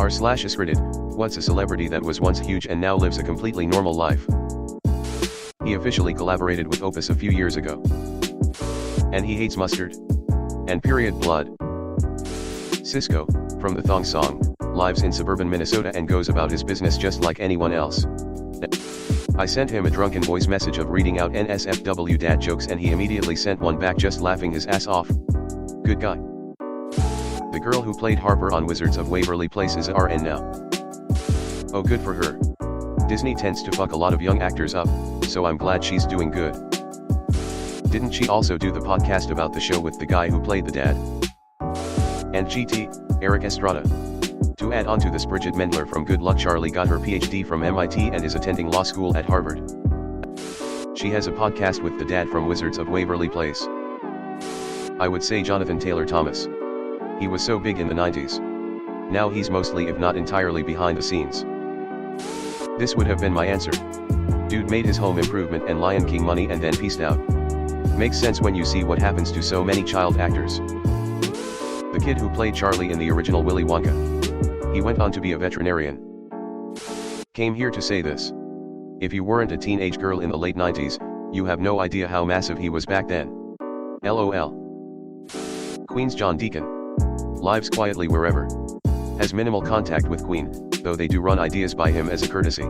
r/askreddit, what's a celebrity that was once huge and now lives a completely normal life? He officially collaborated with Opus a few years ago. And he hates mustard. And period blood. Cisco, from the Thong Song, lives in suburban Minnesota and goes about his business just like anyone else. I sent him a drunken voice message of reading out NSFW dad jokes and he immediately sent one back just laughing his ass off. Good guy. The girl who played Harper on Wizards of Waverly Place is a RN now. Oh, good for her. Disney tends to fuck a lot of young actors up, so I'm glad she's doing good. Didn't she also do the podcast about the show with the guy who played the dad? And GT, Eric Estrada. To add on to this, Bridget Mendler from Good Luck Charlie got her PhD from MIT and is attending law school at Harvard. She has a podcast with the dad from Wizards of Waverly Place. I would say Jonathan Taylor Thomas. He was so big in the 90s. Now he's mostly if not entirely behind the scenes. This would have been my answer. Dude made his home improvement and Lion King money and then peaced out. Makes sense when you see what happens to so many child actors. The kid who played Charlie in the original Willy Wonka. He went on to be a veterinarian. Came here to say this. If you weren't a teenage girl in the late 90s, you have no idea how massive he was back then. LOL. Queen's John Deacon. Lives quietly wherever. Has minimal contact with Queen, though they do run ideas by him as a courtesy.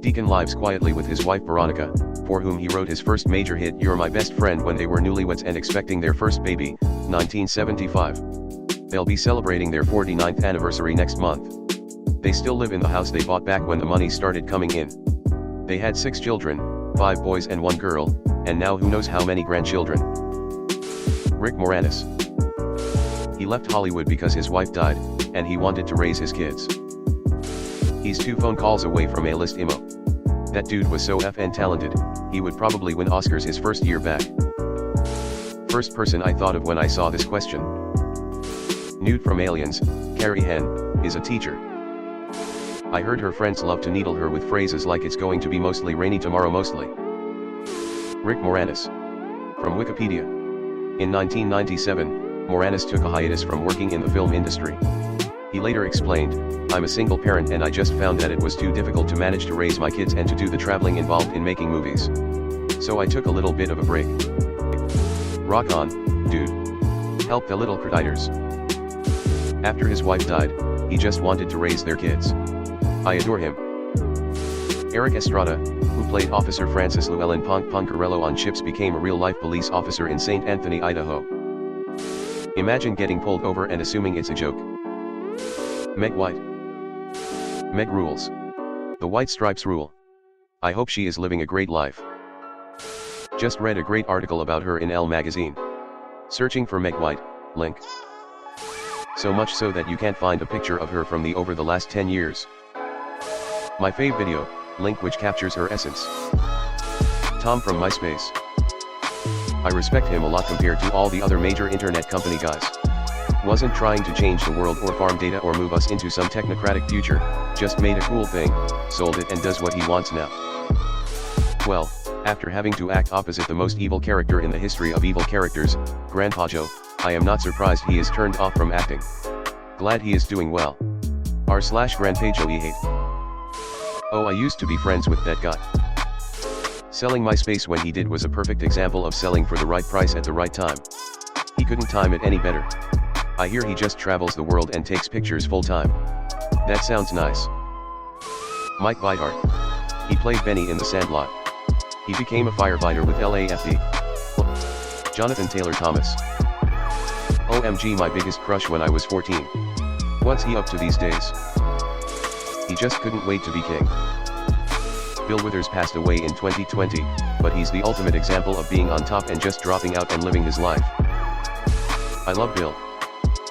Deacon lives quietly with his wife Veronica, for whom he wrote his first major hit You're My Best Friend when they were newlyweds and expecting their first baby, 1975. They'll be celebrating their 49th anniversary next month. They still live in the house they bought back when the money started coming in. They had 6 children, 5 boys and 1 girl, and now who knows how many grandchildren. Rick Moranis. He left Hollywood because his wife died, and he wanted to raise his kids. He's 2 phone calls away from A-list IMO. That dude was so effing talented, he would probably win Oscars his first year back. First person I thought of when I saw this question. Nude from Aliens, Carrie Henn, is a teacher. I heard her friends love to needle her with phrases like it's going to be mostly rainy tomorrow mostly. Rick Moranis. From Wikipedia. In 1997, Moranis took a hiatus from working in the film industry. He later explained, I'm a single parent and I just found that it was too difficult to manage to raise my kids and to do the traveling involved in making movies. So I took a little bit of a break. Rock on, dude. Help the little critters. After his wife died, he just wanted to raise their kids. I adore him. Eric Estrada, who played Officer Francis Llewellyn Poncarello on Chips, became a real-life police officer in St. Anthony, Idaho. Imagine getting pulled over and assuming it's a joke. Meg White. Meg rules. The White Stripes rule. I hope she is living a great life. Just read a great article about her in Elle magazine. Searching for Meg White, link. So much so that you can't find a picture of her from over the last 10 years. My fave video, link, which captures her essence. Tom from MySpace. I respect him a lot compared to all the other major internet company guys. Wasn't trying to change the world or farm data or move us into some technocratic future, just made a cool thing, sold it and does what he wants now. Well, after having to act opposite the most evil character in the history of evil characters, Grandpa Joe, I am not surprised he is turned off from acting. Glad he is doing well. r/Grandpa Joe hate. Oh, I used to be friends with that guy. Selling MySpace when he did was a perfect example of selling for the right price at the right time. He couldn't time it any better. I hear he just travels the world and takes pictures full time. That sounds nice. Mike Beithart. He played Benny in The Sandlot. He became a firefighter with LAFD. Jonathan Taylor Thomas. OMG, my biggest crush when I was 14. What's he up to these days? He just couldn't wait to be king. Bill Withers passed away in 2020, but he's the ultimate example of being on top and just dropping out and living his life. I love Bill.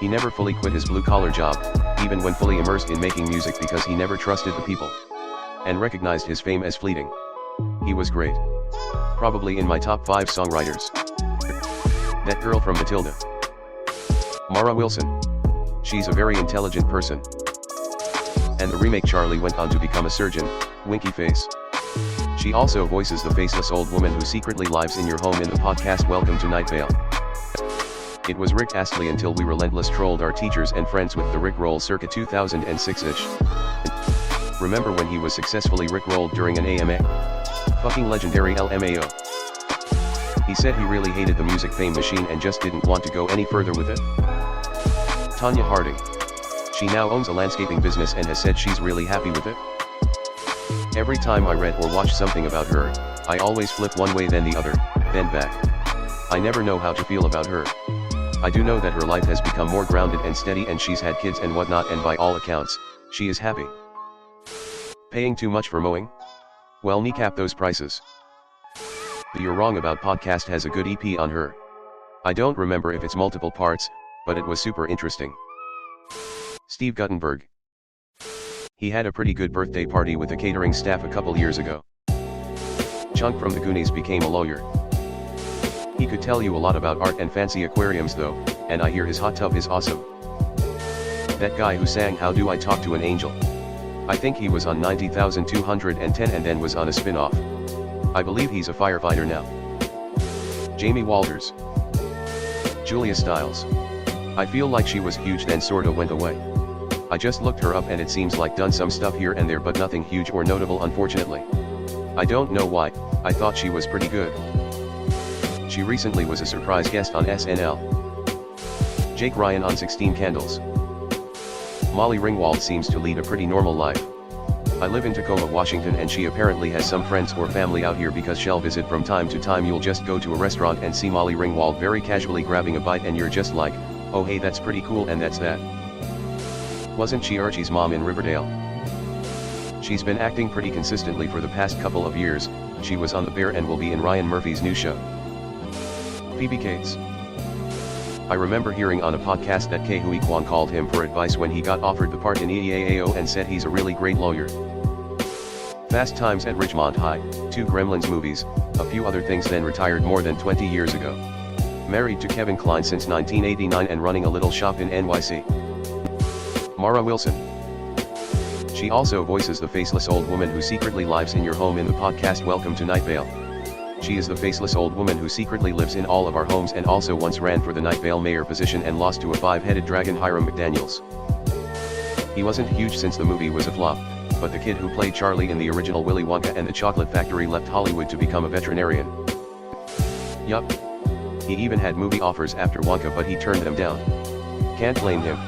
He never fully quit his blue-collar job, even when fully immersed in making music, because he never trusted the people. And recognized his fame as fleeting. He was great. Probably in my top 5 songwriters. That girl from Matilda. Mara Wilson. She's a very intelligent person. And the remake Charlie went on to become a surgeon, Winky Face. She also voices the faceless old woman who secretly lives in your home in the podcast Welcome to Night Vale. It was Rick Astley until we relentless trolled our teachers and friends with the Rick roll circa 2006-ish. Remember when he was successfully Rick-rolled during an AMA? Fucking legendary LMAO. He said he really hated the music fame machine and just didn't want to go any further with it. Tanya Harding. She now owns a landscaping business and has said she's really happy with it. Every time I read or watch something about her, I always flip one way then the other, then back. I never know how to feel about her. I do know that her life has become more grounded and steady and she's had kids and whatnot, and by all accounts, she is happy. Paying too much for mowing? Well, kneecap those prices. The You're Wrong About podcast has a good EP on her. I don't remember if it's multiple parts, but it was super interesting. Steve Guttenberg. He had a pretty good birthday party with the catering staff a couple years ago. Chunk from the Goonies became a lawyer. He could tell you a lot about art and fancy aquariums though, and I hear his hot tub is awesome. That guy who sang How Do I Talk to an Angel? I think he was on 90,210 and then was on a spin-off. I believe he's a firefighter now. Jamie Walters. Julia Stiles. I feel like she was huge then sorta went away. I just looked her up and it seems like done some stuff here and there but nothing huge or notable unfortunately. I don't know why, I thought she was pretty good. She recently was a surprise guest on SNL. Jake Ryan on 16 Candles. Molly Ringwald seems to lead a pretty normal life. I live in Tacoma, Washington and she apparently has some friends or family out here because she'll visit from time to time. You'll just go to a restaurant and see Molly Ringwald very casually grabbing a bite and you're just like, oh hey, that's pretty cool, and that's that. Wasn't she Archie's mom in Riverdale? She's been acting pretty consistently for the past couple of years. She was on The Bear and will be in Ryan Murphy's new show. Phoebe Cates. I remember hearing on a podcast that Ke Huy Quan called him for advice when he got offered the part in EAAO and said he's a really great lawyer. Fast Times at Ridgemont High, 2 Gremlins movies, a few other things, then retired more than 20 years ago. Married to Kevin Kline since 1989 and running a little shop in NYC. Mara Wilson. She also voices the faceless old woman who secretly lives in your home in the podcast Welcome to Night Vale. She is the faceless old woman who secretly lives in all of our homes and also once ran for the Night Vale mayor position and lost to a 5-headed dragon, Hiram McDaniels. He wasn't huge since the movie was a flop, but the kid who played Charlie in the original Willy Wonka and the Chocolate Factory left Hollywood to become a veterinarian. Yup. He even had movie offers after Wonka but he turned them down. Can't blame him.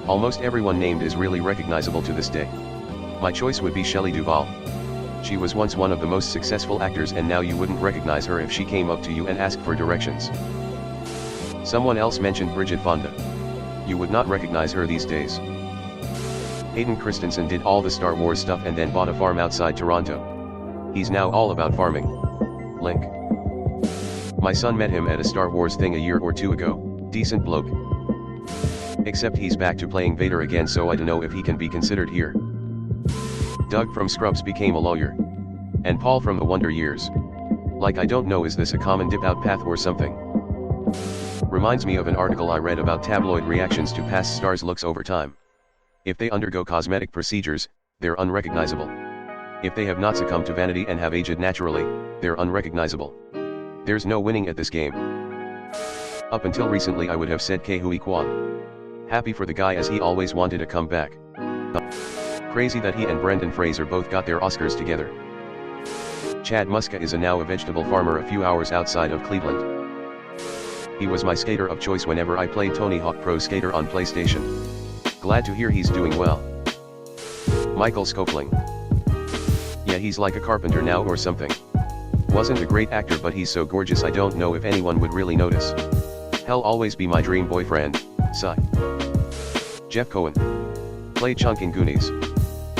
Almost everyone named is really recognizable to this day. My choice would be Shelley Duvall. She was once one of the most successful actors and now you wouldn't recognize her if she came up to you and asked for directions. Someone else mentioned Bridget Fonda. You would not recognize her these days. Hayden Christensen did all the Star Wars stuff and then bought a farm outside Toronto. He's now all about farming. Link. My son met him at a Star Wars thing a year or two ago, decent bloke. Except he's back to playing Vader again, so I don't know if he can be considered here. Doug from Scrubs became a lawyer. And Paul from The Wonder Years. Like, I don't know, is this a common dip out path or something? Reminds me of an article I read about tabloid reactions to past stars' looks over time. If they undergo cosmetic procedures, they're unrecognizable. If they have not succumbed to vanity and have aged naturally, they're unrecognizable. There's no winning at this game. Up until recently I would have said Ke Huy Quan. Happy for the guy as he always wanted a comeback. Crazy that he and Brendan Fraser both got their Oscars together. Chad Muska is now a vegetable farmer a few hours outside of Cleveland. He was my skater of choice whenever I played Tony Hawk Pro Skater on PlayStation. Glad to hear he's doing well. Michael Scopling. Yeah, he's like a carpenter now or something. Wasn't a great actor but he's so gorgeous I don't know if anyone would really notice. He'll always be my dream boyfriend, sigh. Jeff Cohen. Played Chunk in Goonies.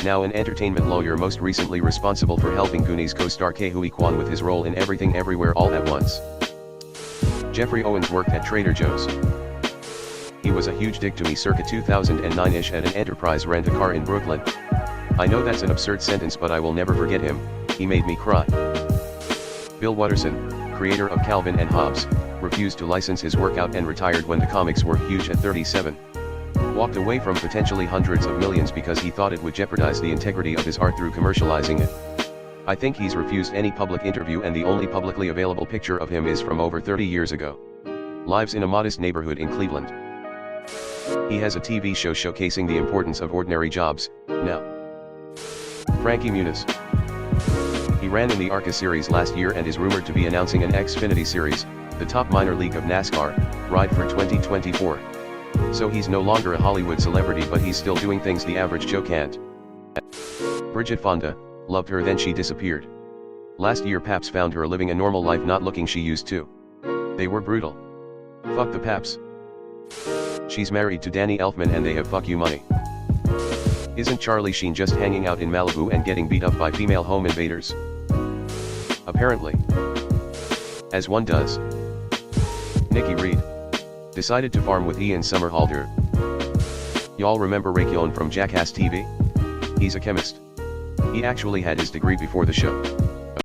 Now an entertainment lawyer, most recently responsible for helping Goonies co-star Ke Huy Quan with his role in Everything Everywhere All at Once. Jeffrey Owens worked at Trader Joe's. He was a huge dick to me circa 2009-ish at an Enterprise rent-a-car in Brooklyn. I know that's an absurd sentence but I will never forget him, he made me cry. Bill Watterson, creator of Calvin and Hobbes, refused to license his work out and retired when the comics were huge at 37. Walked away from potentially hundreds of millions because he thought it would jeopardize the integrity of his art through commercializing it. I think he's refused any public interview and the only publicly available picture of him is from over 30 years ago. lives in a modest neighborhood in Cleveland. He has a TV show showcasing the importance of ordinary jobs, now. Frankie Muniz. He ran in the ARCA series last year and is rumored to be announcing an Xfinity series, the top minor league of NASCAR, ride for 2024. So he's no longer a Hollywood celebrity, but he's still doing things the average Joe can't. Bridget Fonda, loved her then she disappeared. Last year Paps found her living a normal life, not looking she used to. They were brutal. Fuck the Paps. She's married to Danny Elfman and they have fuck you money. Isn't Charlie Sheen just hanging out in Malibu and getting beat up by female home invaders? Apparently. As one does. Nikki Reed decided to farm with Ian Somerhalder. Y'all remember Raekwon from Jackass TV? He's a chemist. He actually had his degree before the show.